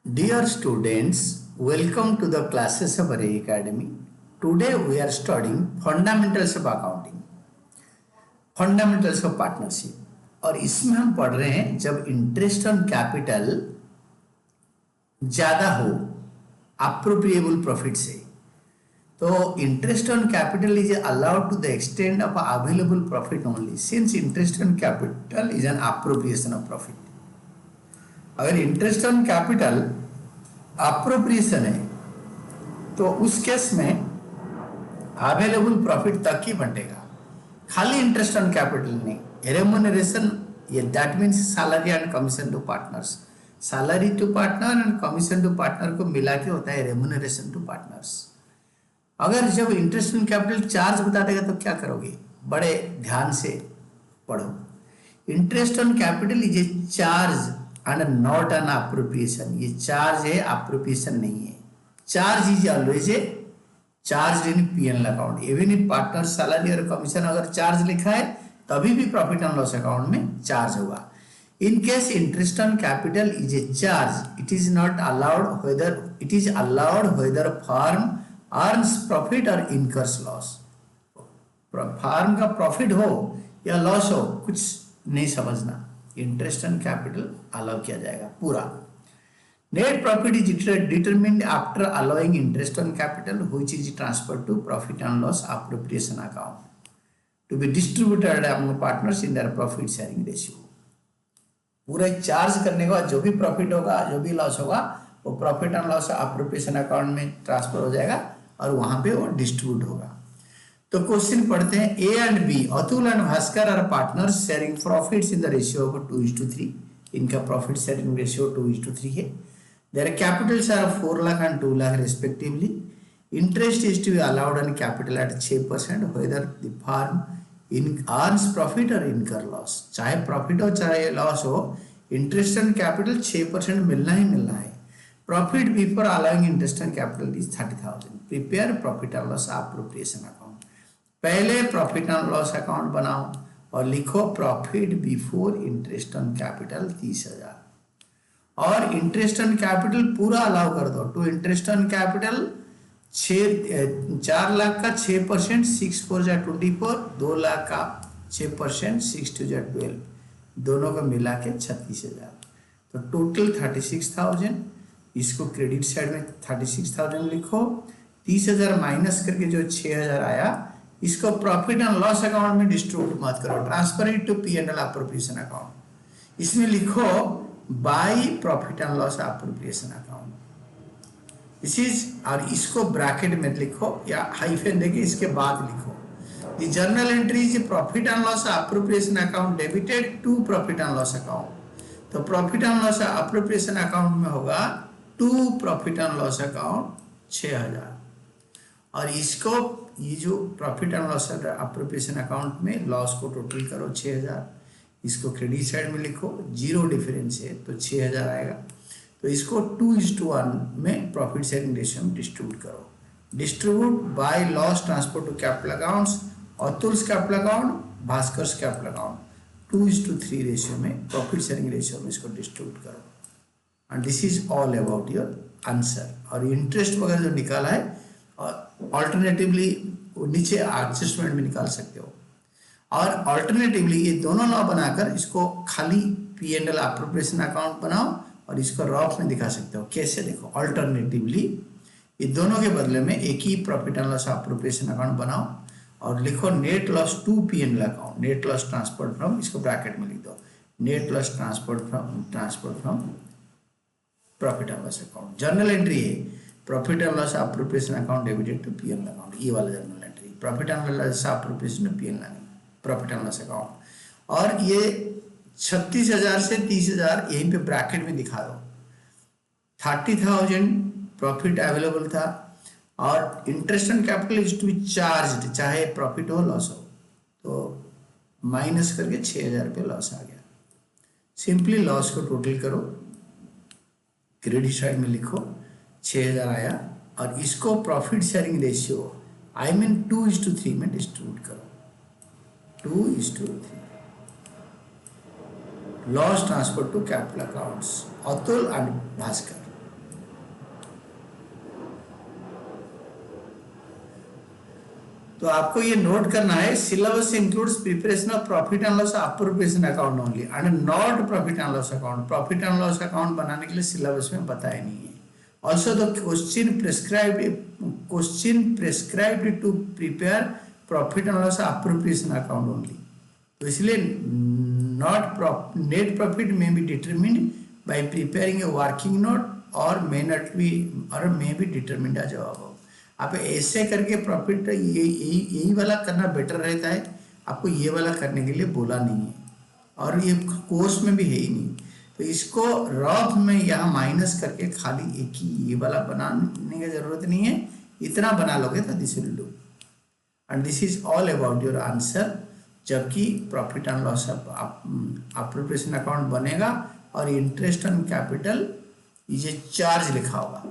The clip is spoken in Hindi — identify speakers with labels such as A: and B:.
A: Dear students, welcome to the classes of Array Academy. Today we are studying fundamentals of accounting, fundamentals of partnership और इसमें हम पढ़ रहे हैं जब इंटरेस्ट ऑन कैपिटल ज़्यादा हो अप्रोप्रिएबल प्रॉफिट से तो interest on capital is allowed to the extend of available profit only since interest on capital is an appropriation of profit. अगर इंटरेस्ट ऑन कैपिटल अप्रोप्रिएशन है तो उस केस में अवेलेबल प्रॉफिट तक ही बंटेगा, खाली इंटरेस्ट ऑन कैपिटल नहीं। रेम्यूनरेशन ये that means salary and commission to partners, salary to partner and commission to partner को मिला के होता है रेम्यूनरेशन टू पार्टनर्स। अगर जब इंटरेस्ट ऑन कैपिटल चार्ज बता देगा तो क्या करोगे, बड़े ध्यान से पढ़ो। Interest on capital is a charge and not an appropriation. ये चार्ज है, अप्रोप्रिएशन नहीं है। Charge is always a charge in PNL account, even in partner salary और कमीशन अगर चार्ज लिखा है तभी भी प्रॉफिट एंड लॉस अकाउंट में चार्ज होगा। In case interest on capital is a charge, it is not allowed whether it is allowed whether firm earns profit और इनकर्स लॉस। फर्म का प्रॉफिट हो या लॉस हो कुछ नहीं समझना, इंटरेस्ट ऑन कैपिटल अलाउ किया जाएगा पूरा। Net profit is determined after allowing interest on capital which is transferred to profit and loss appropriation account to be distributed among partners in their profit sharing ratio. पूरा चार्ज करने के बाद जो भी प्रॉफिट होगा, जो भी लॉस होगा, वो profit and loss appropriation account में ट्रांसफर हो जाएगा और वहां पे वो डिस्ट्रीब्यूट होगा। तो क्वेश्चन पढ़ते हैं। A and B, Atul and Bhaskar are partners sharing profits in the ratio of 2:3। इनका प्रॉफिट शेयरिंग रेशियो 2:3 है। Their capitals are 4 lakh and 2 lakh respectively. Interest is to be allowed on capital at 6% whether the firm in earns profit और इनकर लॉस। चाहे प्रॉफिट हो चाहे लॉस हो, इंटरेस्ट ऑन कैपिटल 6% मिलना ही मिलना है। Profit before allowing interest on capital is 30,000। Prepare profit and loss appropriation account. पहले प्रॉफिट एंड लॉस अकाउंट बनाओ और लिखो profit before interest on capital 30,000 और इंटरेस्ट ऑन कैपिटल पूरा अलाउ कर दो to interest on capital 4 lakh का 6%, 6 4 जा 24, 2 लाख का 6%, 6 2 जा 12, दोनों को मिला के 36,000। तो टोटल 36,000। इसको क्रेडिट साइड में 36,000 लिखो। 30,000 माइनस करके जो 6,000 आया इसको प्रॉफिट एंड लॉस अकाउंट में डिस्ट्रीब्यूट मत करो, transfer it to P and L appropriation account. इसमें लिखो by profit and loss appropriation account. This is, और इसको ब्रैकेट में लिखो या हाइफन देके इसके बाद लिखो the journal entry is profit and loss appropriation account debited to profit and loss account. तो profit and loss appropriation account में होगा to profit and loss account 6,000 और इसको ये जो profit and loss appropriation account में लॉस को टोटल करो 6,000। इसको क्रेडिट साइड में लिखो, जीरो डिफरेंस है तो 6,000 आएगा। तो इसको 2:1 में प्रॉफिट शेयरिंग रेशियो में डिस्ट्रीब्यूट करो। Distribute by loss transfer to capital accounts, Atul's capital account, Bhaskar's capital account 2:3 ratio में प्रॉफिट शेयरिंग रेशियो में इसको डिस्ट्रीब्यूट करो। And this is all about your answer. और इंटरेस्ट वगैरह जो निकाला है और ऑल्टरनेटिवली नीचे एडजस्टमेंट में निकाल सकते हो और ऑल्टरनेटिवली ये दोनों लॉ बनाकर इसको खाली पी&एल अप्रोप्रिएशन अकाउंट बनाओ और इसको रफ में दिखा सकते हो। कैसे देखो, ऑल्टरनेटिवली ये दोनों के बदले में एक ही profit and loss appropriation account बनाओ और लिखो net loss to P and L account, net loss transfer from, इसको ब्रैकेट में लिख दो net loss transfer from profit and loss account. Journal entry है profit and loss appropriation account debited to P and L account, ये वाला journal entry profit and loss appropriation to P and L profit and loss account. और ये 36,000 से 30,000 यहीं पे ब्रैकेट में दिखा दो। 30,000 प्रॉफिट अवेलेबल था और interest on capital is to be charge, चाहे प्रॉफिट हो लॉस हो, तो माइनस करके 6,000 रुपये लॉस आ गया। सिंपली लॉस को टोटल करो, क्रेडिट साइड में लिखो 6,000 आया और इसको profit sharing ratio I mean 2:3 में डिस्ट्रीब्यूट करो। 2:3 loss transfer to capital accounts, Atul and Bhaskar. तो आपको ये नोट करना है, syllabus includes preparation of profit and loss appropriation account only and not profit and loss account. Profit and loss account बनाने के लिए सिलेबस में बताया नहीं है। Also the question prescribed to prepare profit and loss appropriation account only. तो इसलिए नॉट नेट प्रॉफिट में be determined by preparing a working note और मे नॉट बी और may be determined as above. आप ऐसे करके प्रॉफिट ये यही वाला करना बेटर रहता है, आपको ये वाला करने के लिए बोला नहीं है और ये कोर्स में भी है ही नहीं। तो इसको रफ में यहाँ माइनस करके खाली एक ही ये वाला बनाने की जरूरत नहीं है, इतना बना लोगे तो this will do and this is all about your answer. जबकि profit and loss appropriation account बनेगा और इंटरेस्ट ऑन कैपिटल ये चार्ज लिखा होगा।